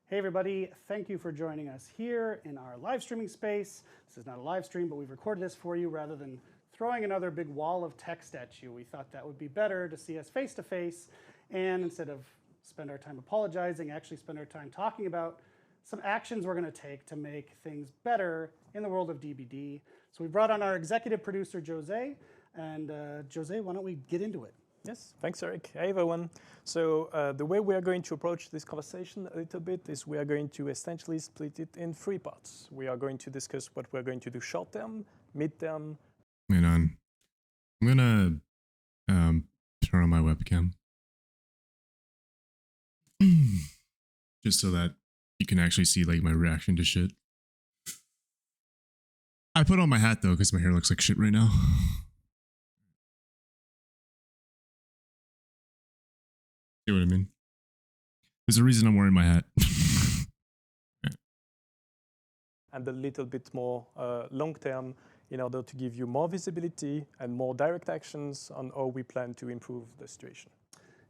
Hey everybody, thank you for joining us here in our live streaming space. This is not a live stream, but we've recorded this for you rather than throwing another big wall of text at you. We thought that would be better to see us face to face, and instead of spend our time apologizing, actually spend our time talking about some actions we're going to take to make things better in the world of DBD. So we brought on our executive producer, Jose, and Jose, why don't we get into it? Yes, thanks, Eric. Hey, everyone. So the way we are going to approach this conversation a little bit is we are going to essentially split it in three parts. We are going to discuss what we're going to do short term, mid term. Wait on. I'm gonna turn on my webcam just so that you can actually see like my reaction to shit. I put on my hat though because my hair looks like shit right now. See what I mean? There's a reason I'm wearing my hat. And a little bit more long term in order to give you more visibility and more direct actions on how we plan to improve the situation.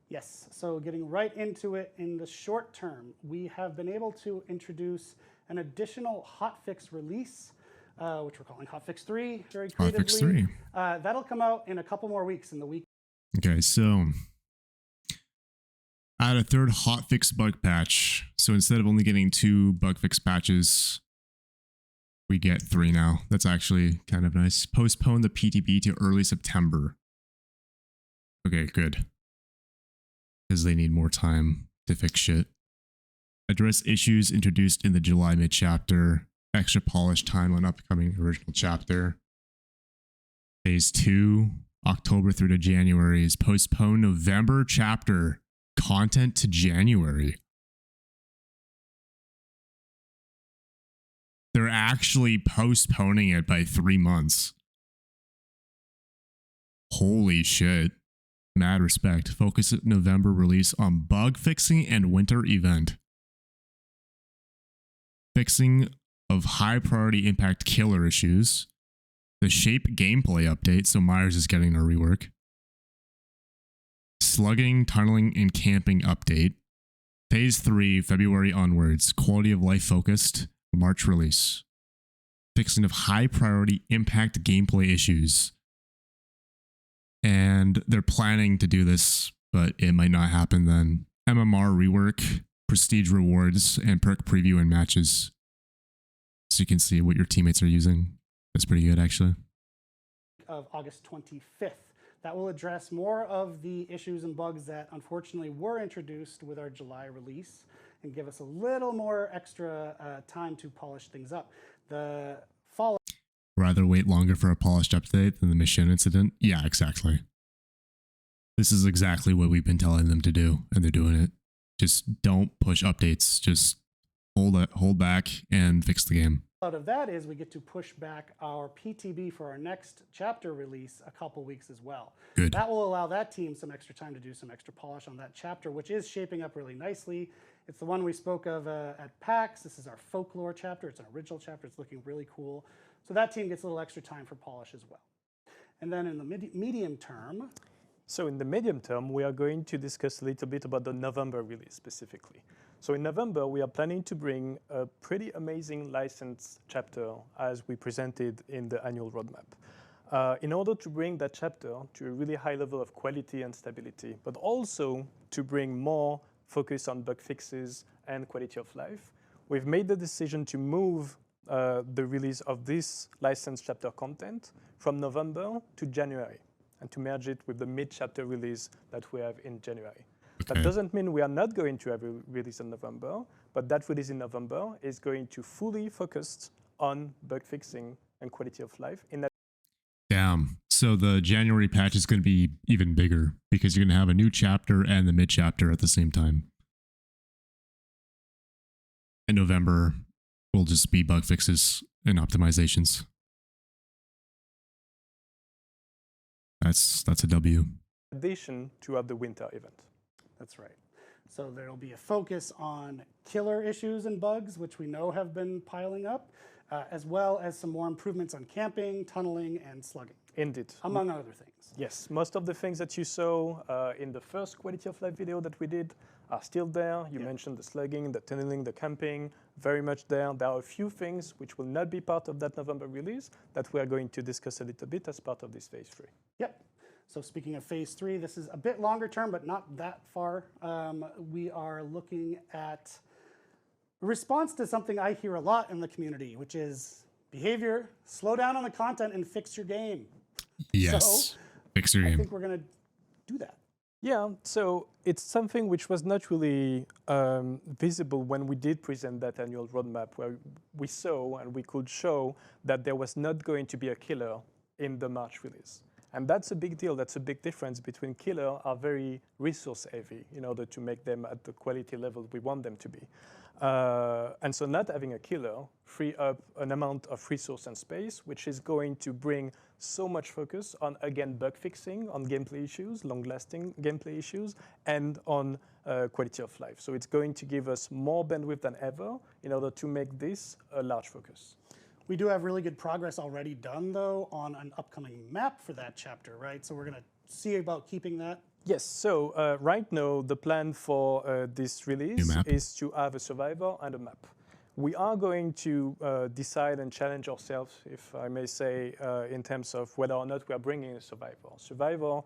Yes, so getting right into it, in the short term, we have been able to introduce an additional hotfix release, which we're calling hotfix 3, very creatively. Hotfix 3. That'll come out in a couple more weeks in the week. Okay, so I had a third hotfix bug patch. So instead of only getting 2 bug fix patches, we get 3 now. That's actually kind of nice. Postpone the PTB to early September. Okay, good. Because they need more time to fix shit. Address issues introduced in the July mid-chapter. Extra polish time on upcoming original chapter. Phase 2, October through to January, is postpone November chapter content to January. They're actually postponing it by 3 months. Holy shit. Mad respect. Focus November release on bug fixing and winter event. Fixing of high priority impact killer issues. The shape gameplay update, so Myers is getting a rework. Slugging, tunneling, and camping update. Phase 3, February onwards. Quality of life focused. March release. Fixing of high priority impact gameplay issues. And they're planning to do this, but it might not happen then. MMR rework, prestige rewards, and perk preview and matches. So you can see what your teammates are using. That's pretty good, actually. Of August 25th. That will address more of the issues and bugs that unfortunately were introduced with our July release and give us a little more extra time to polish things up. The fall. Rather wait longer for a polished update than the mission incident? Yeah, exactly. This is exactly what we've been telling them to do, and they're doing it. Just don't push updates. Just hold back and fix the game. Out of that is we get to push back our PTB for our next chapter release a couple weeks as well. Good. That will allow that team some extra time to do some extra polish on that chapter, which is shaping up really nicely. It's the one we spoke of at PAX. This is our folklore chapter. It's an original chapter. It's looking really cool. So that team gets a little extra time for polish as well. And then in the medium term. So in the medium term, we are going to discuss a little bit about the November release specifically. So in November, we are planning to bring a pretty amazing license chapter as we presented in the annual roadmap. In order to bring that chapter to a really high level of quality and stability, but also to bring more focus on bug fixes and quality of life, we've made the decision to move the release of this license chapter content from November to January and to merge it with the mid-chapter release that we have in January. Okay. That doesn't mean we are not going to have a release in November, but that release in November is going to fully focus on bug fixing and quality of life. Damn. So the January patch is going to be even bigger because you're going to have a new chapter and the mid chapter at the same time. In November will just be bug fixes and optimizations. That's a W. In addition to have the winter event. That's right. So there will be a focus on killer issues and bugs, which we know have been piling up, as well as some more improvements on camping, tunneling, and slugging. Indeed. Among other things. Yes, most of the things that you saw in the first quality of life video that we did are still there. You mentioned the slugging, the tunneling, the camping, very much there. There are a few things which will not be part of that November release that we are going to discuss a little bit as part of this phase 3. Yep. So speaking of phase 3, this is a bit longer term, but not that far. We are looking at a response to something I hear a lot in the community, which is behavior, slow down on the content and fix your game. Yes, so fix your game. I think we're going to do that. Yeah, so it's something which was not really visible when we did present that annual roadmap, where we saw and we could show that there was not going to be a killer in the March release. And that's a big deal. That's a big difference between killer are very resource heavy in order to make them at the quality level we want them to be. And so not having a killer free up an amount of resource and space, which is going to bring so much focus on, again, bug fixing, on gameplay issues, long-lasting gameplay issues, and on quality of life. So it's going to give us more bandwidth than ever in order to make this a large focus. We do have really good progress already done, though, on an upcoming map for that chapter, right? So we're going to see about keeping that. Yes, so right now the plan for this release is to have a survivor and a map. We are going to decide and challenge ourselves, if I may say, in terms of whether or not we are bringing a survivor. Survivor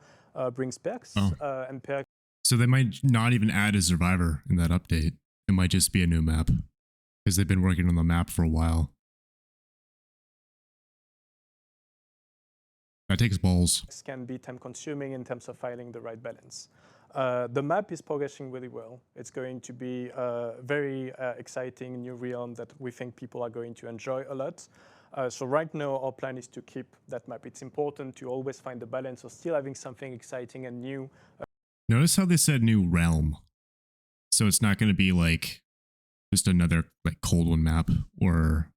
brings perks and perks. So they might not even add a survivor in that update. It might just be a new map because they've been working on the map for a while. That takes balls. Can be time consuming in terms of finding the right balance. The map is progressing really well. It's going to be a very exciting new realm that we think people are going to enjoy a lot. So right now our plan is to keep that map. It's important to always find the balance of still having something exciting and new. Notice how they said new realm. So it's not going to be like just another like Cold One map or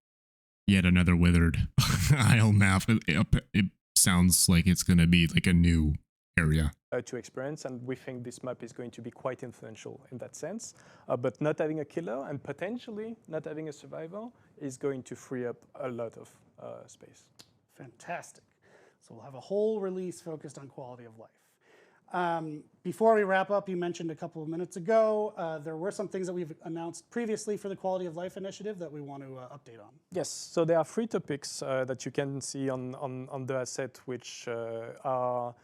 yet another Withered Isle map. It sounds like it's going to be like a new area to experience, and we think this map is going to be quite influential in that sense. But not having a killer and potentially not having a survivor is going to free up a lot of space. Fantastic. So we'll have a whole release focused on quality of life. Before we wrap up, you mentioned a couple of minutes ago, there were some things that we've announced previously for the Quality of Life initiative that we want to update on. Yes, so there are 3 topics that you can see on the asset, which are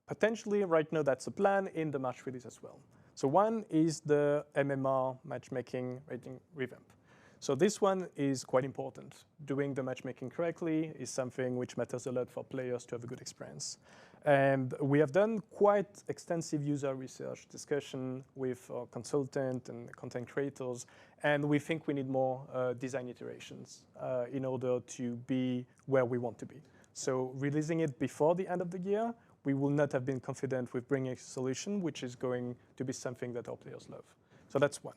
potentially right now that's a plan in the March release as well. So one is the MMR matchmaking rating revamp. So this one is quite important. Doing the matchmaking correctly is something which matters a lot for players to have a good experience. And we have done quite extensive user research discussion with our consultant and content creators, and we think we need more design iterations in order to be where we want to be. So releasing it before the end of the year, we will not have been confident with bringing a solution which is going to be something that our players love. So that's one.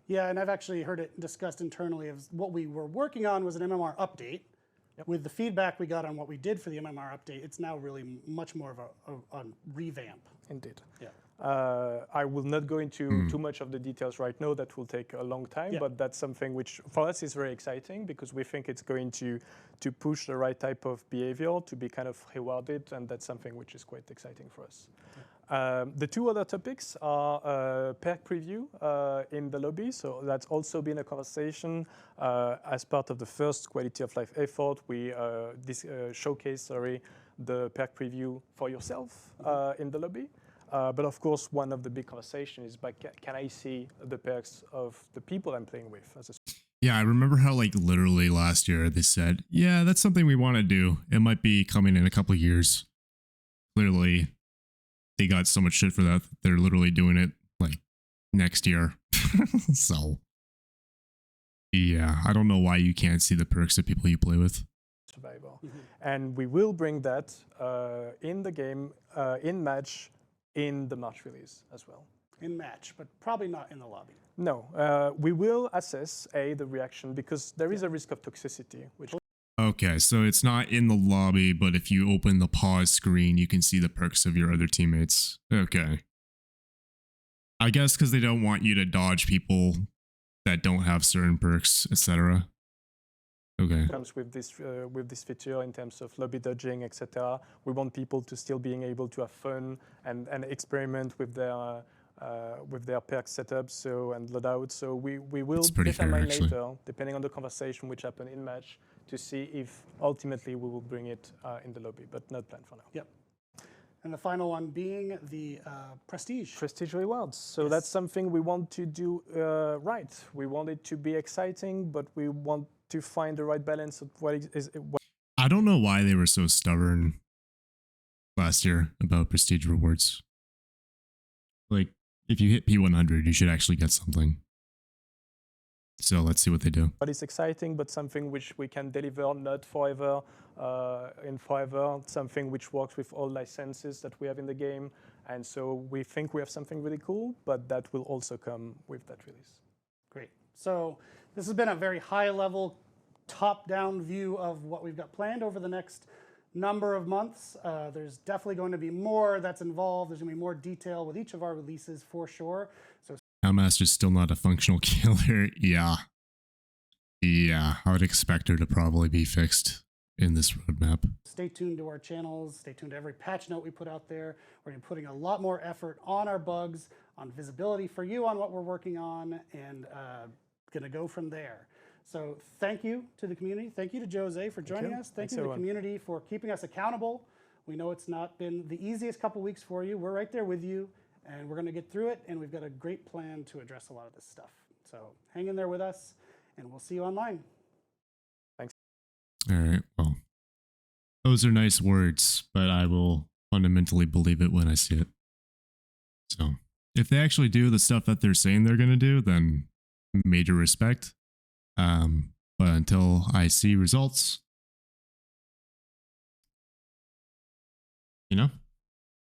Yeah, and I've actually heard it discussed internally of what we were working on was an MMR update. Yep. With the feedback we got on what we did for the MMR update, it's now really much more of a revamp. Indeed. Yeah. I will not go into too much of the details right now. That will take a long time, but that's something which for us is very exciting because we think it's going to push the right type of behavior to be kind of rewarded, and that's something which is quite exciting for us. The 2 other topics are perk preview in the lobby. So that's also been a conversation as part of the first quality of life effort. We showcase, the perk preview for yourself in the lobby. But of course, one of the big conversations is, can I see the perks of the people I'm playing with? Yeah, I remember how like literally last year they said, yeah, that's something we want to do. It might be coming in a couple of years. Clearly, they got so much shit for that. They're literally doing it like next year. So, yeah, I don't know why you can't see the perks of people you play with. Survivor. And we will bring that in the game, in match, in the March release as well. In match, but probably not in the lobby. No, we will assess the reaction because there is a risk of toxicity. Okay, so it's not in the lobby, but if you open the pause screen, you can see the perks of your other teammates. Okay. I guess because they don't want you to dodge people that don't have certain perks, etc. Okay. Comes with this feature in terms of lobby dodging, etc. We want people to still being able to have fun and experiment with their with their perk setup and loadout. So we will It's pretty fair, determine actually. later, depending on the conversation which happen in match, to see if ultimately we will bring it in the lobby, but not planned for now. Yep. And the final one being the prestige. Prestige rewards. So Yes. that's something we want to do right. We want it to be exciting, but we want to find the right balance of what is. I don't know why they were so stubborn last year about prestige rewards. Like, if you hit P100, you should actually get something. So let's see what they do. What is exciting, but something which we can deliver not forever, in forever, something which works with all licenses that we have in the game. And so we think we have something really cool, but that will also come with that release. Great. So this has been a very high-level, top-down view of what we've got planned over the next number of months. There's definitely going to be more that's involved. There's going to be more detail with each of our releases for sure. So Master's still not a functional killer. Yeah. Yeah, I would expect her to probably be fixed in this roadmap. stay tuned to our channels. Stay tuned to every patch note we put out there. We're going to be putting a lot more effort on our bugs, on visibility for you on what we're working on, and going to go from there. So thank you to the community. Thank you to Jose for joining us. Thank you to the community for keeping us accountable. We know it's not been the easiest couple weeks for you. We're right there with you, and we're going to get through it, and we've got a great plan to address a lot of this stuff. So hang in there with us, and we'll see you online. Thanks. All right, well, those are nice words, but I will fundamentally believe it when I see it. So if they actually do the stuff that they're saying they're going to do, then major respect. But until I see results, you know,